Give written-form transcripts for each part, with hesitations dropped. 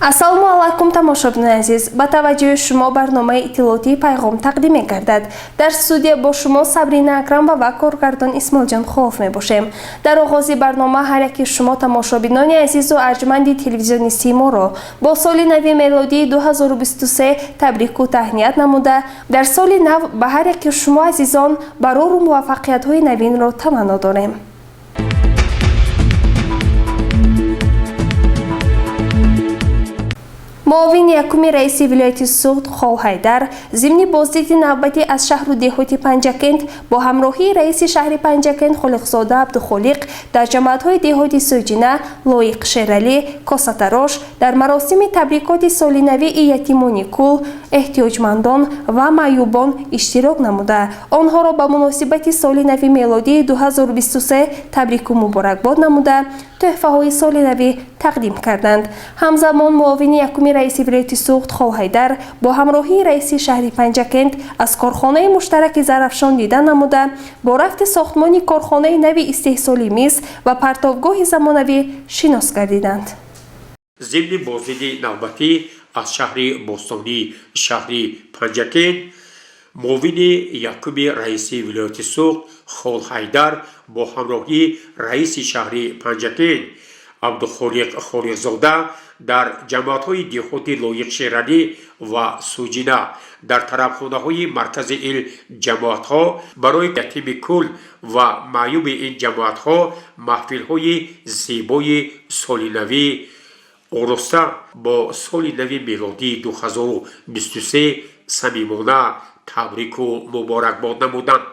ассалому алайкум тамошобинони азиз, ба таваҷҷӯҳи шумо барномаи иттилоотии пайғом тақдим мегардад. Дар студия бо шумо Сабрина Акрамова ва коргардон Исмоилҷон Холов мебошем. Дар оғози барнома ҳар яки шумо тамошобинони азизу арҷманди телевизионисти моро бо соли нави мелодии 2023 табрику таҳният намуда, дар соли нав ба ҳар яки шумо азизон барору муваффақиятҳои навинро таманно дорем. муовини якуми раиси вилояти Суғд Хол Ҳайдар зимни боздиди навбатӣ аз шаҳру деҳоти Панҷакент бо ҳамроҳии раиси шаҳри Панҷакент Холиқзода Абдухолиқ дар ҷамоатҳои деҳоти Соҷина, Лоиқ Шералӣ, Косатарош дар маросими табрикоти солинавии ятимони кул, эҳтиёҷмандон ва маъюбон иштирок намуда, онҳоро ба муносибати соли нави мелодии 2023 табрику муборакбод намуда, тӯҳфаҳои солинавӣ тақдим карданд. ҳамзамон муовини якуми раиси вилояти Суғд Хол Ҳайдар бо ҳамроҳии раиси шаҳри Панҷакент аз корхонаи муштараки Зарафшон дидан намуда, бо рафти сохтмони корхонаи нави истеҳсоли мис ва партовгоҳи замонавӣ шинос гардиданд. Зимни боздиди навбатӣ аз шаҳри бостонии шаҳри Панҷакент муовини якуми раиси вилояти Суғд Хол Ҳайдар бо ҳамроҳии раиси шаҳри Панҷакент Абдухолиқ Холиқзода дар ҷамоатҳои деҳоти Лоиқ Шералӣ ва Суҷина дар тарабхонаҳои маркази ин ҷамоатҳо барои ятими кул ва маъюби ин ҷамоатҳо маҳфилҳои зебои солинавӣ ороста бо соли нави мелодии 2023 самимона табрику муборакбод намуданд.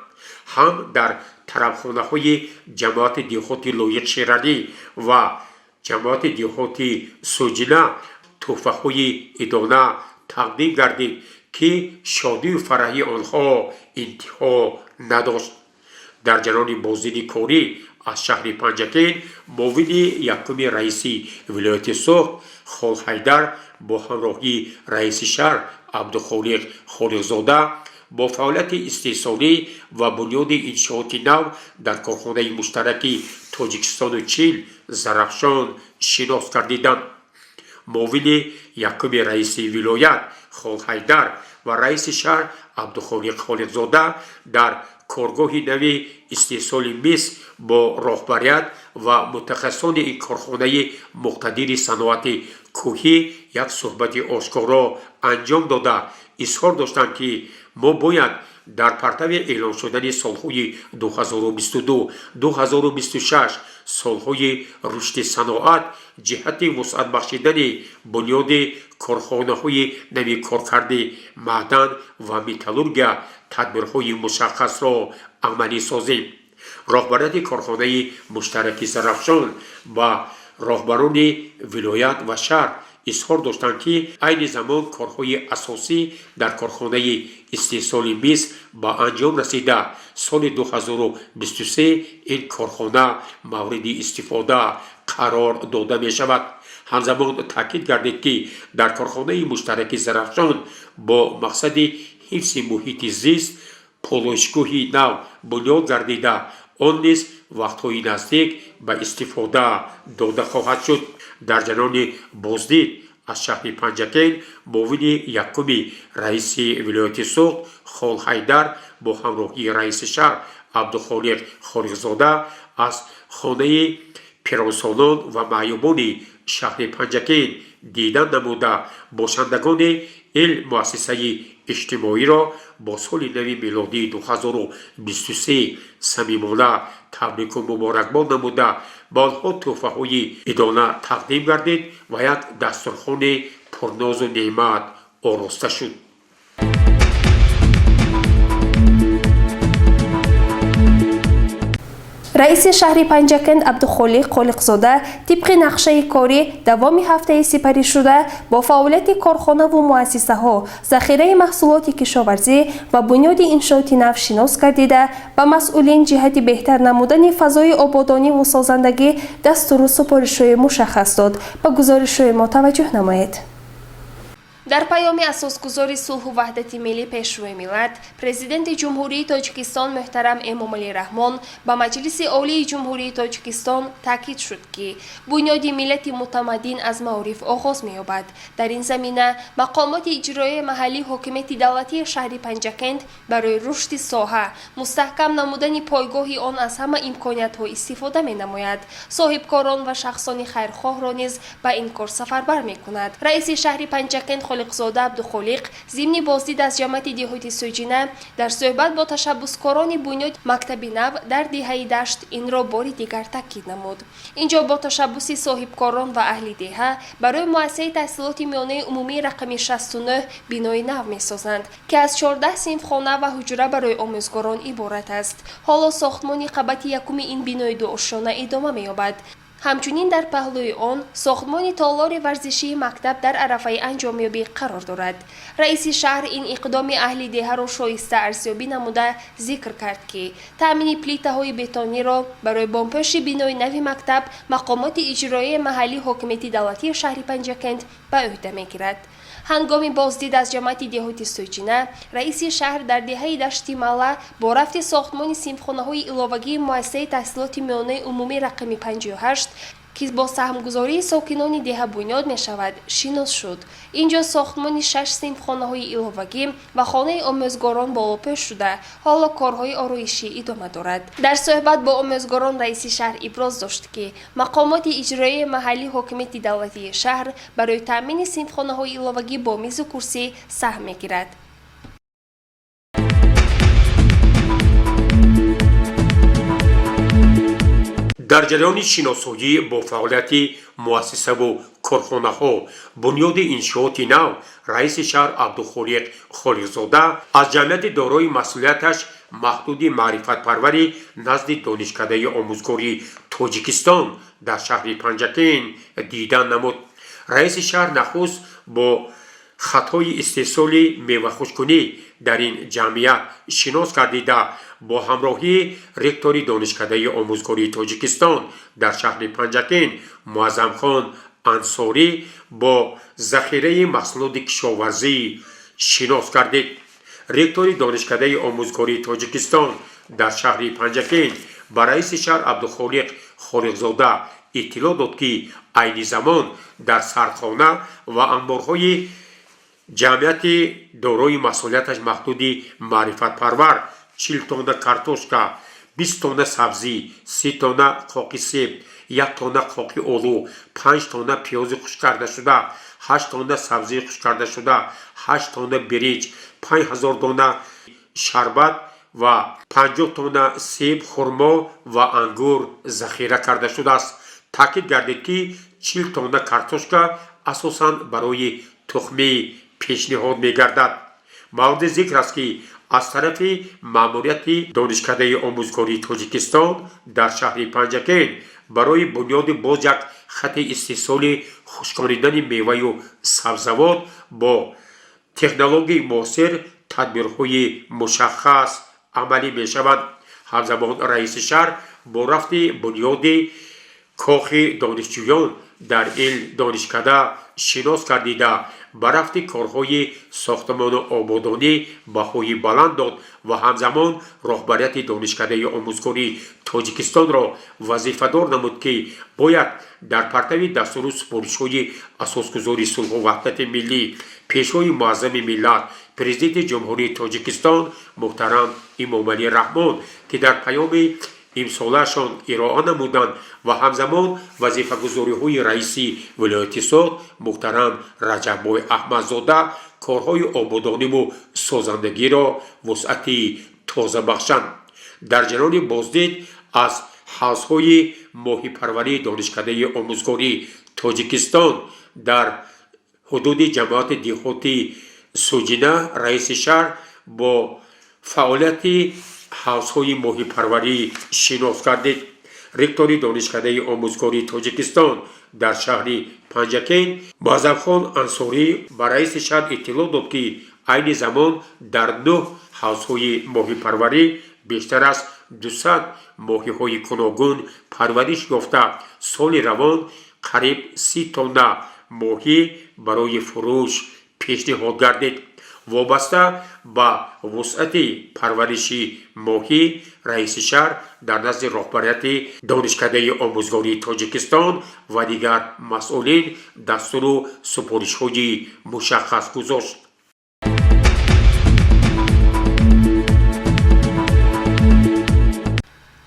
ҳам дар тарабхонаҳои ҷамоати деҳоти Лоиқ Шералӣ ва ҷамоати деҳоти Суҷина тӯҳфаҳои идона тақдим гардид, ки шодию фараҳи онҳо интиҳо надошт. Дар ҷарони боздиди корӣ аз шаҳри Панҷакент муовини якуми раиси вилояти Суғд Хол Ҳайдар бо ҳамроҳии раиси шаҳр Абдухолиқ Холиқзода бо фаъолияти истеҳсолӣ ва бунёди иншооти нав дар корхонаи муштараки Тоҷикистону Чин Зарафшон шинос гардиданд. муовини якуми раиси вилоят Хол Ҳайдар ва раиси шаҳр Абдухолиқ Холиқзода дар коргоҳи нави истеҳсоли мис бо роҳбарият ва мутахассисони ин корхонаи муқтадири саноати кӯҳӣ як суҳбати ошкоро анҷом дода изҳор доштанд, ки мо бояд дар партави эълон шудани солҳои 2022-2026 солҳои рушди саноат ҷиҳати вусъат бахшидани бунёди корхонаҳои нави коркарди маъдан ва металлургия тадбирҳои мушаххасро амалӣ созем. роҳбарияти корхонаи муштараки Зарафшон ба роҳбарони вилоят ва шаҳр изҳор доштанд, ки айни замон корҳои асосӣ дар корхонаи истеҳсоли мис ба анҷом расида, соли 2023 ин корхона мавриди истифода қарор дода мешавад. ҳамзамон таъкид гардид, ки дар корхонаи муштараки Зарафшон бо мақсади ҳифзи муҳити зист полошгоҳи нав бунёд гардида, он низ вақтҳои наздик ба истифода дода хоҳад шуд. дар ҷарони боздид аз шаҳри Панҷакент муовини якуми раиси вилояти Суғд Хол Ҳайдар бо ҳамроҳии раиси шаҳр Абдухолиқ Холиқзода аз хонаи пиронсолон ва маъюбони шаҳри Панҷакент дидан намуда, бошандагони ин муассисаи иҷтимоиро бо соли нави мелодии 2023 самимона табрику муборакбод намуда, ба онҳо тӯҳфаҳои идона тақдим гардид ва як дастурхони пурнозу неъмат ороста шуд. раиси шаҳри Панҷакент Абдухолиқ Холиқзода тибқи нақшаи корӣ давоми ҳафтаи сипаришуда бо фаъолияти корхонаву муассисаҳо, захираи маҳсулоти кишоварзӣ ва бунёди иншооти нав шинос гардида, ба масъулин ҷиҳати беҳтар намудани фазои ободониву созандагӣ дастуру супоришҳои мушаххас дод. ба гузоришҳои мо таваҷҷӯҳ намоед. дар паёми асосгузори сулҳу ваҳдати миллӣ пешрӯи миллат президенти ҷумҳурии тоҷикистон муҳтарам эмомалӣ раҳмон ба маҷлиси олии ҷумҳурии тоҷикистон таъкид шуд ки бунёди миллати мутамаддин аз маориф оғоз меёбад. дар ин замина мақомоти иҷроии маҳаллии ҳокимияти давлатии шаҳри Панҷакент барои рушди соҳа мустаҳкам намудани пойгоҳи он аз ҳама имкониятҳо истифода менамояд. соҳибкорон ва шахсони хайрхоҳро низ ба ин кор сафарбар мекунад. раиси шаҳри Панҷакент Холиқзода Абдухолиқ зимни боздид аз ҷамъияти деҳоти Суҷина дар суҳбат бо ташаббускорони бунёди мактаби нав дар диҳаи Дашт инро бори дигар таъкид намуд. инҷо бо ташаббуси соҳибкорон ва аҳли деҳа барои муассисаи таҳсилоти миёнаи умумии рақами 69 бинои нав месозанд ки аз 14 синфхона ва ҳуҷра барои омӯзгорон иборат аст. ҳоло сохтмони қабати якуми ин бинои дуошона идома меёбад. ҳамчунин дар паҳлӯи он сохтмони толори варзишии мактаб дар арафаи анҷомёбӣ қарор дорад. раиси шаҳр ин иқдоми аҳли деҳаро шоиста арзёбӣ намуда зикр кард ки таъмини плитаҳои бетониро барои бомпӯши бинои нави мактаб мақомоти иҷроии маҳаллии ҳокимияти давлатии шаҳри Панҷакент ба ӯҳда мегирад. ҳангоми боздид аз ҷамъияти деҳоти Суҷина раиси шаҳр дар диҳаи Дашти Малла бо рафти сохтмони синфхонаҳои иловагии муассисаи таҳсилоти миёнаи умумии рақами 58 ки бо саҳмгузории сокинони деҳа бунёд мешавад шинос шуд. инҷо сохтмони 6 синфхонаҳои иловагӣ ва хонаи омӯзгорон болопӯш шуда ҳоло корҳои ороишӣ идома дорад. дар суҳбат бо омӯзгорон раиси шаҳр иброз дошт ки мақомоти иҷроии маҳаллии ҳокимияти давлатии шаҳр барои таъмини синфхонаҳои иловагӣ бо мизу курсӣ саҳм мегирад. дар ҷараёни шиносоӣ бо фаъолияти муассисаву корхонаҳо бунёди иншооти нав раиси шаҳр Абдухолиқ Холиқзода аз ҷамъияти дорои масъулияташ маҳдуди маърифатпарвари назди донишкадаи омӯзгории Тоҷикистон дар шаҳри Панҷакент дидан намуд. раиси шаҳр нахуст бо хатҳои истеҳсоли мевахушкунӣ дар ин ҷамъият шинос гардида бо ҳамроҳии ректори донишкадаи омӯзгории Тоҷикистон дар шаҳри Панҷакент Муаззамхон Ансорӣ бо захираи маҳсулоти кишоварзӣ шинос гардид. ректори донишкадаи омӯзгории Тоҷикистон дар шаҳри Панҷакент ба раиси шаҳр Абдухолиқ Холиқзода иттилоъ дод ки айни замон дар сардхона ва анборҳои ҷамъияти дорои масъулияташ маҳдуди маърифатпарвар 40 тонна картошка, 20 тонна сабзӣ, 30 тонна қоқи себ, 1 тонна қоқи олу, 5 тонна пиёзи хушккардашуда, 8 тонна сабзии хушккардашуда, 8 тонна бирич, 5000 тонна шарбат ва 50 тонна себ, хурмо ва ангур захира карда шудааст. таъкид гардид ки 40 тонна картошка асосан барои тухми пешниҳод мегардад. мавриди зикр аст ки аз тарафи маъмурияти донишкадаи омӯзгории Тоҷикистон дар шаҳри Панҷакент барои бунёди боз як хати истеҳсоли хушконидани меваю сабзавот бо технологияи муосир тадбирҳои мушаххас амалӣ мешавад. ҳамзамон раиси шаҳр бо рафти бунёди кохи донишҷӯён дар ин донишкада шинос гардида ба рафти корҳои сохтмону ободонӣ баҳои баланд дод ва ҳамзамон роҳбарияти донишкадаи омӯзгории Тоҷикистонро вазифадор намуд ки бояд дар партави дастуру супоришҳои асосгузори сулҳу ваҳдати миллӣ пешвои муаззами миллат президенти ҷумҳурии Тоҷикистон муҳтарам Эмомалӣ Раҳмон ки дар паёми имсолаашон ироа намуданд ва ҳамзамон вазифагузориҳои раиси вилояти Соғд муҳтарам Раҷаббой Аҳмадзода корҳои ободониву созандагиро вусъати тоза бахшанд. дар ҷараёни боздид аз ҳавзҳои моҳипарварии донишкадаи омӯзгории Тоҷикистон дар ҳудуди ҷамъияти деҳоти Суҷина раиси шаҳр бо фаъолияти ҳавзҳои моҳипарварӣ шинос гардид. ректори донишкадаи омӯзгории Тоҷикистон дар шаҳри Панҷакент Муаззамхон Ансорӣ ба раиси шаҳр иттилоъ дод ки айни замон дар 9 ҳавзҳои моҳипарварӣ бештар аз 200 моҳиҳои гуногун парвариш ёфта соли равон қариб 30 тонна моҳӣ барои фурӯш پیشنهاد گردید. وابسته با وسعت پرورش ماهی رئیس شهر در نزد رهبریت دانشکده آموزگاری تاجیکستان و دیگر مسئولین دستور و سفارش‌های مشخص گذاشت.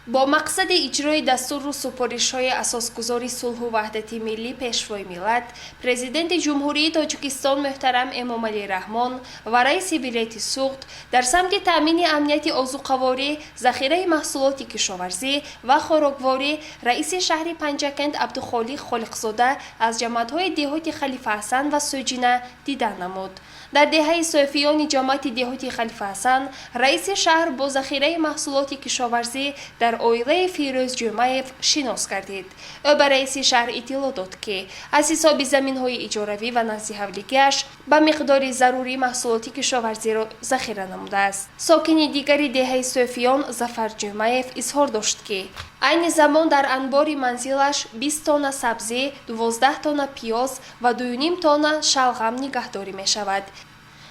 با مقصد اجرای دستور و سفارش‌های اساسگذاری صلح و وحدت ملی پیشوای ملت، پرزیدنت جمهوری تاجیکستان محترم امامعلی رحمان و رئیس ولایت سوخت در سمت تأمین امنیت آذوقه‌واری، ذخیره محصولات کشاورزی و خوراکواری، رئیس شهر پنجکند عبدالخالق خالقزاده از جماعت‌های دهات خلیفه حسن و سوجینه دیدن نمود. در دهه صوفیان جماعت دهات خلیفه حسن، رئیس شهر با ذخیره محصولات کشاورزی در اویله فیروز جمعیف شناس گردید. او به رئیس شهر اطلاع داد که از حساب زمین‌های اجاروی و نزد حولیگی‌اش به مقدار ضروری محصولات کشاورزی را ذخیره نموده است. ساکن دیگری دهه صوفیان ظفر جمعیف اظهار داشت که عین زمان در انبار منزلش 20 تن سبزی، 12 تن پیاز و 2.5 تن شلغم نگهداری می شود.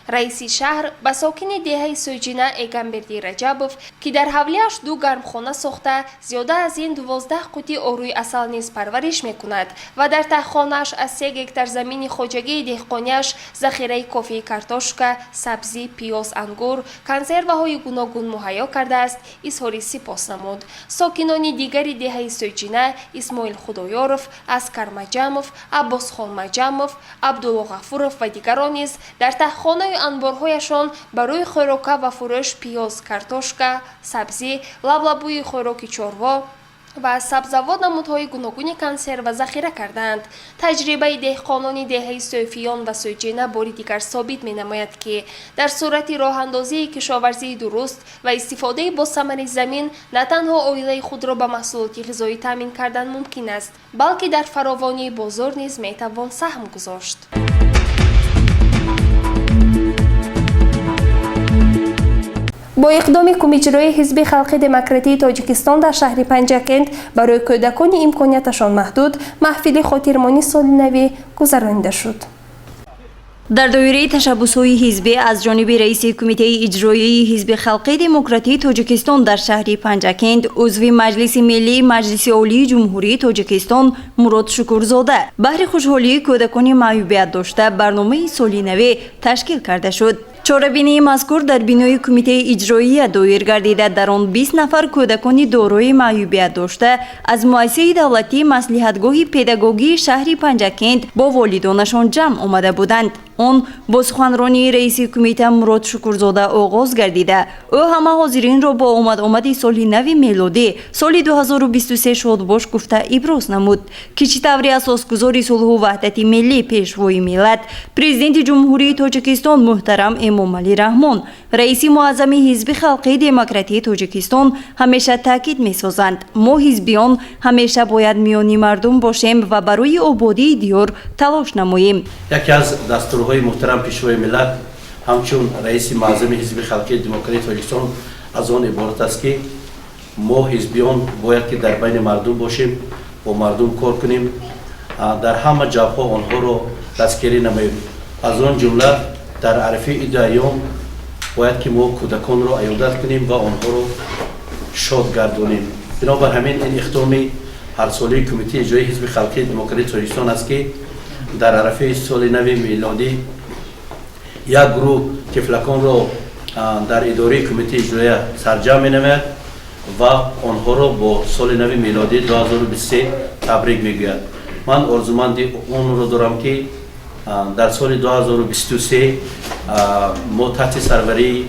رئیس شهر به ساکن دهه سوجینه ایگمبردی رجبوف که در حولیش 2 گرمخانه ساخته زیاده از این 12 قوطی آروی عسل نیز پرورش می کند و در تهخانه‌اش از 3 هکتار زمین خواجگی دهقانیش ذخیره کافی کارتوشکا، سبزی، پیاز، انگور، کنسروهای گوناگون مهیا کرده است. اظهار سپاس نمود. ساکنان دیگری دهه سوجینه اسماعیل خدایاروف، اسکر مجموف، عباس خان مجموف، عبدالله غفورов و دیگران نیز در تهخانه انبارهایشان برای خوراک و فروش پیاز، کارتوشکا، سبزی، لبلبوی خوراک چاروا و سبزوات نمودهای گوناگون کنسرو ذخیره کردند. تجربه دهقانان دهه صوفیان و سوجینه باری دیگر ثابت می‌نماید که در صورت راه اندازی کشاورزی درست و استفاده با ثمر زمین نه تنها عائله خود را به محصولات غذایی تامین کردن ممکن است، بلکه در فراوانی بازار نیز میتوان سهم گذاشت. با اقدام کمیجرای حزب خلق دموکراتی تاجیکستان در شهر پنجکند برای کودکان امکانیتشان محدود، محفل خاطرمانی سال نو گذرانیده شد. در دایره تشبس‌های حزبی از جانب رئیس کمیته اجرایی حزب خلق دموکراتی تاجیکستان در شهر پنجکند، عضو مجلس ملی مجلس عالی جمهوری تاجیکستان مراد شکورزاده بهر خوشحالی کودکان معیوبیت داشته برنامه سال نو تشکیل کرده شد. چاره‌بینی مذکور در بینای کمیته اجرایی دایر گردیده در آن 20 نفر کودکان دارای معیوبیت داشته از مؤسسه دولتی مصلحتگاه پداگوژی شهر پنجکند با والدانشان جمع آمده بودند. آن با سخنرانی رئیس کمیته مراد شکورزاده آغاز گردیده. او همه حاضرین را با آمد سال نو میلادی سال 2023 شاد باش گفته ابراز نمود که چطوری اساسگذار صلح و وحدت ملی پیشوای ملت پرزیدنت جمهوری تاجیکستان محترم امامعلی رحمان رئیس معظم حزب خلق دموکراتی تاجیکستان همیشه تاکید می‌سازند ما حزبیان همیشه باید میانی مردم باشیم و برای آبادی دیار تلاش نماییم. یکی از دستورهای محترم پیشوای ملت همچون رئیس معظم حزب خلق دموکراتی تاجیکستان از آن عبارت است که ما حزبیان باید که در بین مردم باشیم، با مردم کار کنیم، در همه جبهه آنها را دستگیری نماییم. از آن جمله در عرفه عید ایام باید که ما کودکان را عیادت کنیم و آنها را شاد گردانیم. بنابر همین این اقدام هر ساله کمیته اجرایی حزب خلق دموکراتی تاجیکستان است که در عرفه سال نو میلادی یک گروه طفلکان را در اداره کمیته اجرایی سرجم می‌نماید و آنها را با سال نو میلادی 2023 تبریک میگوید. من آرزومند اون را دارم که در سال 2023 ما تحت سروری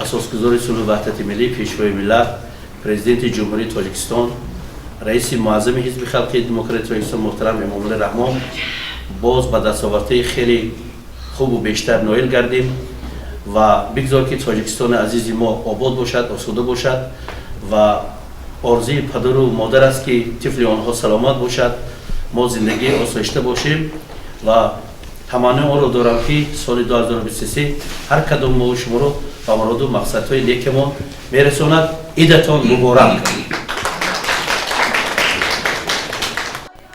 اساسگذار صلح و وحدت ملی پیشوای ملت پرزیدنت جمهوری تاجیکستان رئیس معظم حزب خلق دموکراتی تاجیکستان محترم امامعلی رحمان باز به دستاوردهای خیلی خوب و بیشتر نائل گردیم و بگذار که تاجیکستان عزیز ما آباد باشد، آسوده باشد و آرزوی پدر و مادر است که طفل آنها سلامت باشد، ما زندگی آسایشته باشیم و تمامی آن را دارم که سال 2023 هر کدام ما شما را به مراد و مقصدهای نیکمان میرساند. عیدتان مبارک.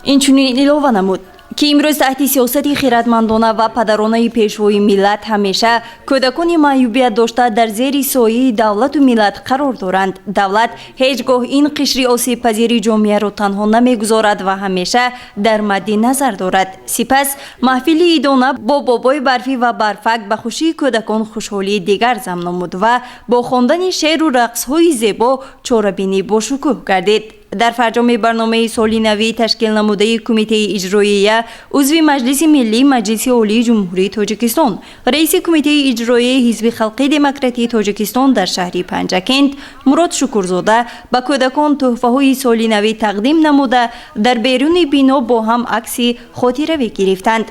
اینچنین اعلام نمود که امروز تحت سیاست خیرتمندانه و پدرانه پیشوای ملت همیشه کودکان معیوبیت داشته در زیر سایه دولت و ملت قرار دارند. دولت هیچگاه این قشر آسیب پذیر جامعه را تنها نمیگذارد و همیشه در مد نظر دارد. سپس محفل عیدانه با بابای برفی و برفک به خوشی کودکان خوشحالی دیگر ضمن نمود و با خواندن شعر و رقص‌های زیبا چاره‌بینی با شکوه گردید. در فرجام برنامه سالی نوی تشکیل نموده کمیته اجراییه عضو مجلس ملی مجلس عالی جمهوری تاجیکستان رئیس کمیته اجرایی حزب خلقی دموکراتی تاجیکستان در شهر پنجکند مراد شکرزاده به کودکان تحفه‌های سالی نوی تقدیم نموده در بیرون بینا با هم عکس خاطره گرفتند.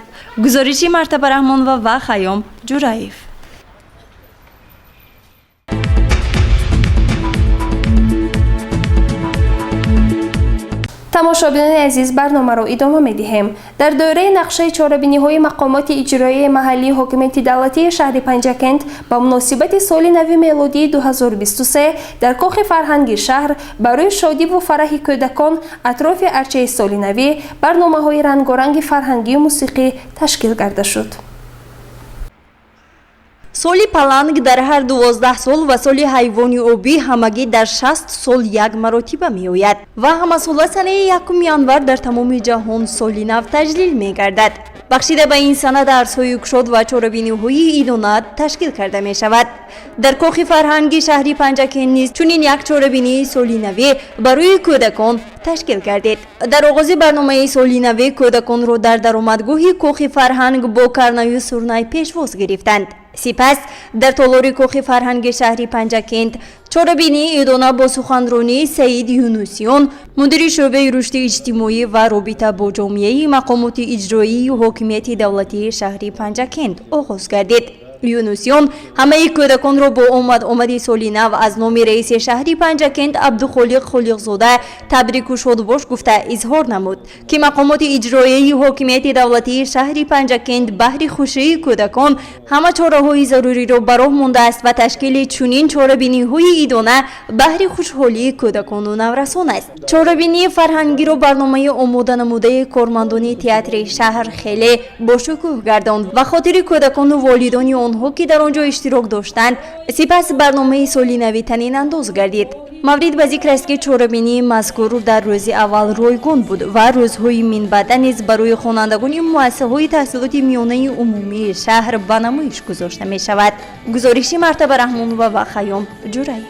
گزارشی مرتبه رحمان و خیام جورایف. تماشابینان عزیز، برنامه را ادامه می‌دهیم. در دوره نقشه چاره‌بینی‌های مقامات اجرایی محلی حکومت دولتی شهر پنجکند با مناسبت سال نو میلادی 2023 در کاخ فرهنگی شهر برای شادی و فرح کودکان اطراف ارچه سال نو برنامه‌های رنگارنگ فرهنگی و موسیقی تشکیل کرده شد. سالی پلنگ در هر 12 سال و سالی حیوانی آبی همگی در 60 سال یک مرتبه می آید و همه ساله سنه 1 ینور در تمام جهان سالی نو تجلیل می گردد. بخشیده به این سنه درس‌های گشاد و چاره‌بینی‌های عیدانه تشکیل کرده می شود. در کاخ فرهنگی شهری پنجکند نیز چنین یک چاره‌بینی سالی نو برای کودکان تشکیل گردید. در آغاز برنامه سالی نو کودکان را در درآمدگاه کاخ فرهنگ با کرنه و سرنای پیشواز گرفتند. سپس در تالار کاخ فرهنگ شهری پنجکند چاره‌بینی عیدانه با سخنرانی سعید یونوسیان مدیر شعبه رشد اجتماعی و رابطه با جامعه مقامات اجرایی و حاکمیت دولتی شهری پنجکند آغاز گردید. یونوسیان همه کودکان را با آمد سالی نو از نام رئیس شهری پنجکند عبدالخالق خالقزاده تبریک و شادباش گفته اظهار نمود که مقامات اجرایی و حاکمیت دولتی شهری پنجکند بهر خوشی کودکان همه چاره‌های ضروری را براه مانده است و تشکیل چنین چاره‌بینی‌های عیدانه بهر خوشحالی کودکان و نورسان است. چاره‌بینی فرهنگی را برنامه آماده نموده کارمندان تئاتر شهر خیلی با شکوه گرداند و خاطر کودکان و والدان آنها که در آنجا اشتراک داشتند. سپس برنامه سالی نو طنین انداز گردید. مورد به ذکر است که چاره‌بینی مذکور در روز اول رایگان بود و روزهای من بعد نیز برای خوانندگان مؤسسه‌های تحصیلات میانه عمومی شهر به نمایش گذاشته می شود. گزارشی مرتبه رحمان و خیام جورایف.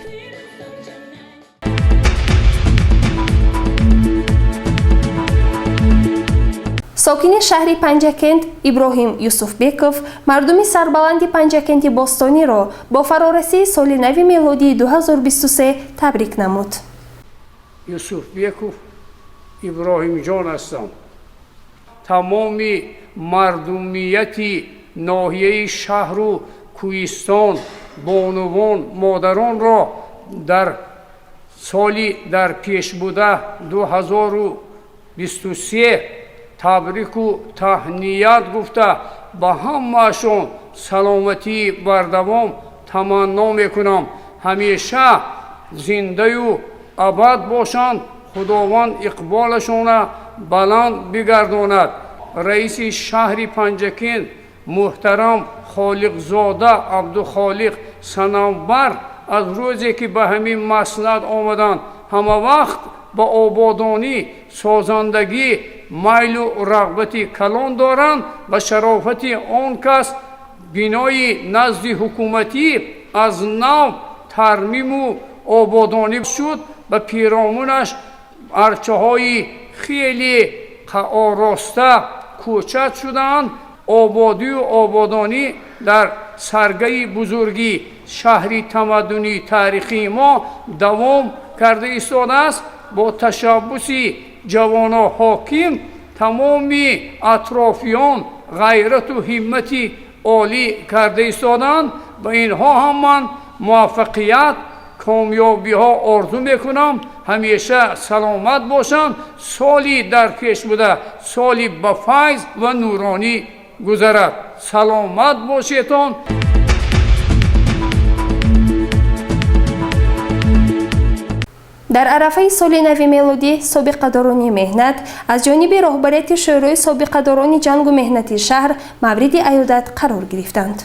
ساکن شهر پنجکند ابراهیم یوسفبکوف مردم سربلند پنجکند باستانی را با فرارسی سال نو میلادی 2023 تبریک نمود. یوسفبکوف ابراهیم جان هستم. تمام مردمیت ناحیه شهر و کوهستان بانوان مادران را در سالی در پیش بوده 2023 تبریک و تهنیت گفته به همه‌شان سلامتی بردوام تمنا میکنم. همیشه زنده و ابد باشند. خداوند اقبالشان بلند بگرداند. رئیس شهر پنجکند محترم خالقزاده عبدالخالق صنوبر از روزی که به همین مسند آمدند همه وقت با آبادانی سازندگی میل و رغبت کلان دارند و شرافت آن کس بنای نزد حکومتی از نو ترمیم و آبادانی شد. به پیرامونش ارچه های خیلی آراسته کوچک شدند. آبادی و آبادانی در سرگه بزرگی شهری تمدنی تاریخی ما دوام کرده ایستاده است. با تشبث جوان حاکم تمامی اطرافیان غیرت و همت عالی کرده ایستادند. به اینها هم من موفقیت کامیابی ها آرزو میکنم. همیشه سلامت باشند. سالی در پیش بوده سالی با فیض و نورانی گذرد. سلامت باشیدان. дар арафаи соли нави мелодӣ собиқадорони меҳнат аз ҷониби роҳбарияти шӯрои собиқадорони ҷангу меҳнати шаҳр мавриди аёдат қарор гирифтанд.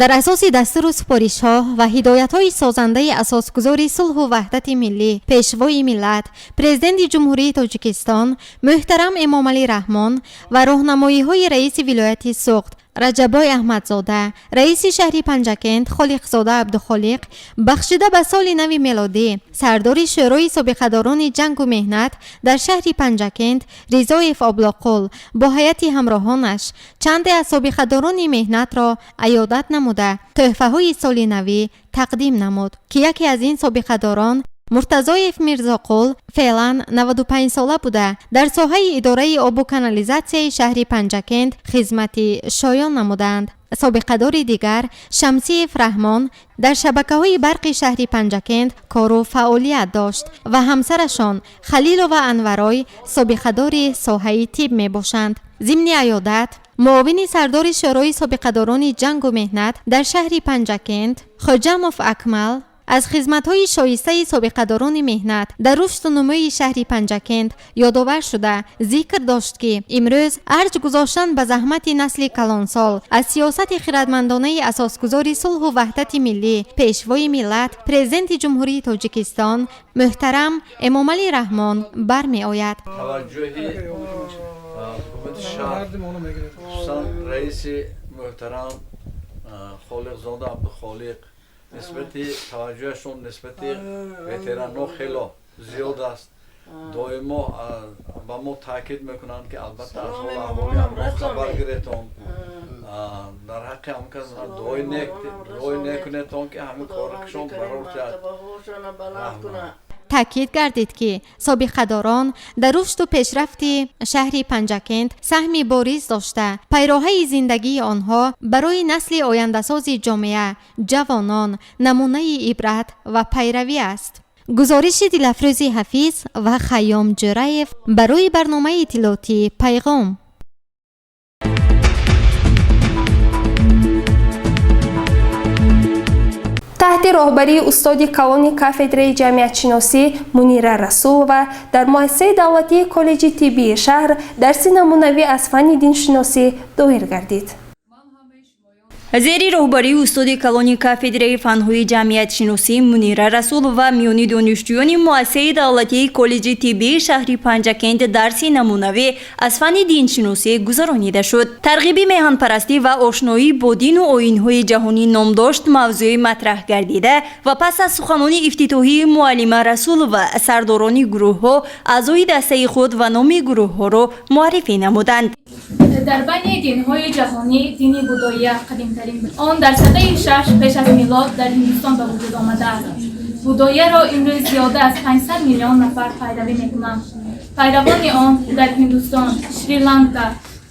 дар асоси дастуру супоришҳо ва ҳидоятҳои созандаи асосгузори сулҳу ваҳдати миллӣ, пешвои миллат, президенти ҷумҳурии Тоҷикистон муҳтарам Эмомалӣ Раҳмон ва роҳнамоиҳои раиси вилояти Суғд Раҷаббой Аҳмадзода, раиси шаҳри Панҷакент Холиқзода Абдухолиқ бахшида ба соли нави мелодӣ сардори шӯрои собиқадорони ҷангу меҳнат дар шаҳри Панҷакент Ризоев Облоқул бо ҳайати ҳамроҳонаш чанде аз собиқадорони меҳнатро аёдат намуда тӯҳфаҳои соли навӣ тақдим намуд, ки яке аз ин собиқадорон Муртазоев Мирзоқул феълан 95 сола буда дар соҳаи идораи обу канализатсияи шаҳри Панҷакент хизмати шоён намуданд. собиқадори дигар Шамсиев Раҳмон дар шабакаҳои барқи шаҳри Панҷакент кору фаъолият дошт ва ҳамсарашон Халилова Анварой собиқадори соҳаи тиб мебошанд. зимни аёдат муовини сардори шӯрои собиқадорони ҷангу меҳнат дар шаҳри Панҷакент Хоҷамов Акмал аз хизматҳои шоистаи собиқадорони меҳнат дар рушду нумӯи шаҳри Панҷакент ёдовар шуда зикр дошт, ки имрӯз арҷ гузоштан ба заҳмати насли калонсол аз сиёсати хирадмандонаи асосгузори сулҳу ваҳдати миллӣ, пешвои миллат, президенти ҷумҳурии Тоҷикистон муҳтарам Эмомалӣ Раҳмон бармеояд. таваҷҷӯҳи ҳукумати шаҳр хусусан раиси муҳтарам Холиқзода Абдухолиқ нисбати таваҷҷӯҳашон нисбати ветеранҳо хело зиёд аст. доимо ба мо таъкид мекунанд ки албатта аз ҳол аҳволи ҳамон хабар гиретон, дар ҳаққи ҳамон кас дуой некунетон ки ҳамин коракшон барор кад. таъкид гардид, ки собиқадорон дар рушду пешрафти шаҳри Панҷакент саҳми бориз дошта пайроҳаи зиндагии онҳо барои насли ояндасози ҷомеа, ҷавонон намунаи ибрат ва пайравӣ аст. гузориши Дилафрӯзи Ҳафиз ва Хайём Ҷӯраев барои барномаи иттилоотӣ Пайғом. таҳти роҳбарии устоди калони кафедраи ҷамъиятшиносӣ Мунира Расулова дар муассисаи давлатии коллеҷи тиббии шаҳр дарси намунавӣ аз фанни диншиносӣ доир гардид. зери роҳбарии устоди калони кафедраи фанҳои ҷамъиятшиносӣ Мунира Расулова миёни донишҷӯёни муассисаи давлатии коллеҷи тиббии шаҳри Панҷакент дарси намунавӣ аз фанни диншиносӣ гузаронида шуд. тарғиби меҳанпарастӣ ва ошноӣ бо дину оинҳои ҷаҳонӣ номдошт мавзӯи матраҳ гардида ва пас аз суханони ифтитоҳии муаллима Расулова сардорони гурӯҳҳо аъзои дастаи худ ва номи гурӯҳҳоро муаррифӣ намуданд. дар байни динҳои ҷаҳонӣ дини будоия қадимтарин буд. Он дар садаи 6 пеш аз милод дар Ҳиндустон ба вуҷуд омадааст. будоияро имрӯз зиёда аз 500 миллион нафар пайравӣ мекунанд. пайравони он дар Ҳиндустон, Шри-Ланка,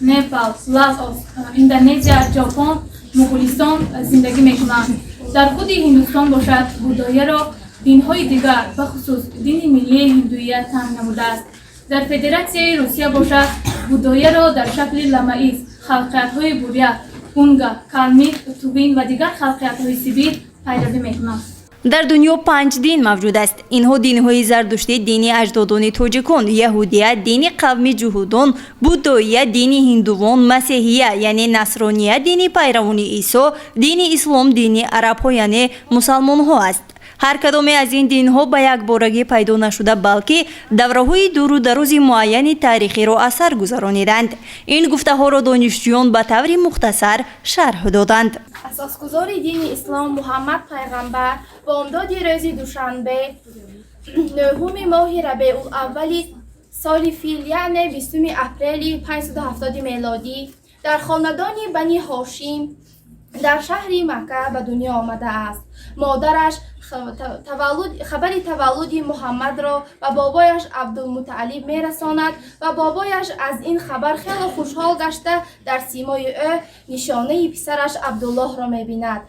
Непал, Лаос, Индонезия, Ҷопон, Муғулистон зиндагӣ мекунанд. дар худи Ҳиндустон бошад, будоияро динҳои дигар бахусус дини миллии ҳиндуия танг намудааст. дар Федератсияи Русия бошад, будоияро дар шакли ламаиз, халқиятҳои буря, унга, калмит, тувин ва дигар халқиятҳои сибир пайравӣ мекунанд. дар дунё 5 дин мавҷуд аст. инҳо динҳои Зардуштӣ, дини аҷдодони тоҷикон, яҳудия, дини қавми ҷуҳудон, будоия, дини ҳиндувон, масеҳия яъне насрония, дини пайравони Исо, дини ислом, дини арабҳо яъне мусалмонҳо аст. ҳар кадоме аз ин динҳо ба якборагӣ пайдо нашуда, балки давраҳои дуру дарози муайяни таърихиро аз сар гузарониданд. ин гуфтаҳоро донишҷӯён ба таври мухтасар шарҳ доданд. асосгузори дини ислом Муҳаммад пайғамбар бомдоди рӯзи душанбе 9 моҳи Рабиулаввали соли фил яъне 20 апрели 570 мелодӣ дар хонадони Бани Ҳошим дар шаҳри Макка ба дунё омадааст. модараш хабари таваллуди Муҳаммадро ба бобояш Абдулмуталиб мерасонад ва бобояш аз ин хабар хело хушҳол гашта дар симои ӯ нишонаи писараш Абдуллоҳро мебинад.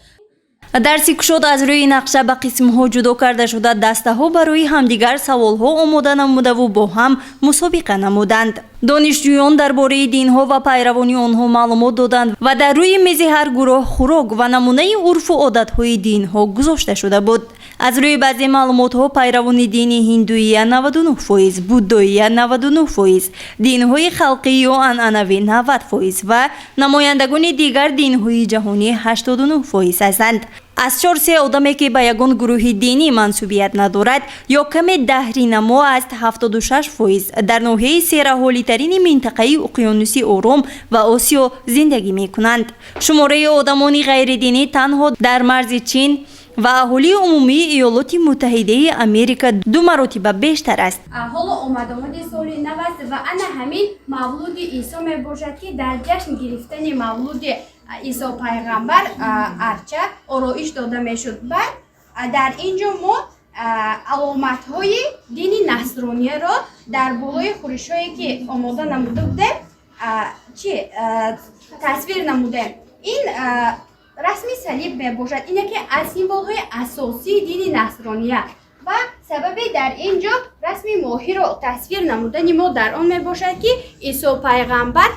дарси кушод аз рӯи нақша ба қисмҳо ҷудо карда шуда дастаҳо барои ҳамдигар саволҳо омода намудаву бо ҳам мусобиқа намуданд. донишҷӯён дар бораи динҳо ва пайравони онҳо маълумот доданд ва дар рӯи мези ҳар гурӯҳ хӯрок ва намунаи урфу одатҳои динҳо гузошта шуда буд. از روی بعضی معلومات‌ها پیروان دین هندویی 99%، بودایی 99%، دین‌های خلقی و عنعنوی 90% و نمایندگان دیگر دین‌های جهانی 89% هستند. از 400 آدمی که به یگان گروه دینی منسوبیت ندارد یا کم دهری نما است 76% در ناحیه سیرحالی ترین منطقه اقیانوس اروم و آسیا زندگی می کنند. شماره آدمان غیر دینی تنها در مرز چین و اهالی عمومی ایالات متحده امریکا 2 مرتبه بیشتر است. حالا آمد سال نو است و انا همین مولود عیسی می باشد که در جشن گرفتن مولود عیسی پیغمبر ارچه آرایش داده می شد. بعد در اینجا ما علامت های دین نصرانی را در بالای خورش هایی که آماده نموده بودیم تصویر نمودیم. این رسمی صلیب می باشد. اینه که از سیمبول های اساسی دین نصرانیه و سبب در اینجا رسمی ماهی را تصویر نمودن ما در آن می باشد که عیسی پیغمبر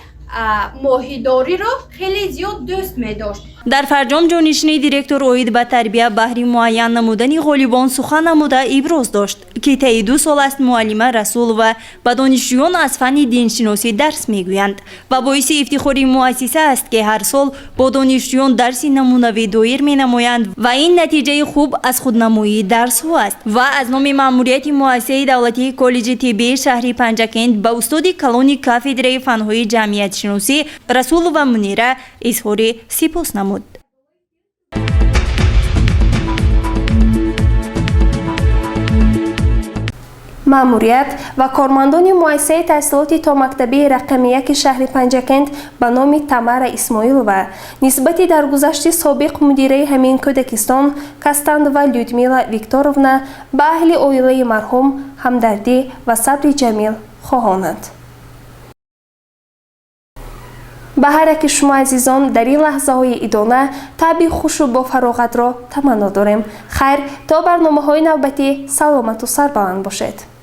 ماهیداری را خیلی زیاد دوست می داشت. در فرجام جانشین دیرکتور اوید به تربیه بهری معین نمودن غالیبان سخن نموده ابراز داشت که طی 2 سال است معلم رسول و به دانشجویان از فن دینشناسی درس میگویند و باعث افتخار مؤسسه است که هر سال با دانشجویان درس نمونوی دایر می نمایند و این نتیجه خوب از خودنمایی درس ها است. و از نام مأموریت مؤسسه دولتی کالج طبی شهر پنجکند به استاد کلان کافدره فنهای جمعیت شناسی رسول و منیره اظهار سپاس نمود. مأموریت و کارمندان مؤسسه تحصیلات تا مکتبی رقم 1 شهر پنجکند به نام تمر اسماعیل و نسبتی در گذشته سابق مدیره همین کودکستان کستند و لیودمیلا ویکتورونا به اهل عائله مرحوم همدردی و صبر جمیل خواهانند. به هر یک شما عزیزان در این لحظه های ادامه طبع خوش و با فراغت را تمنا داریم. خیر تا برنامه های نوبتی سلامت و سربلند باشید.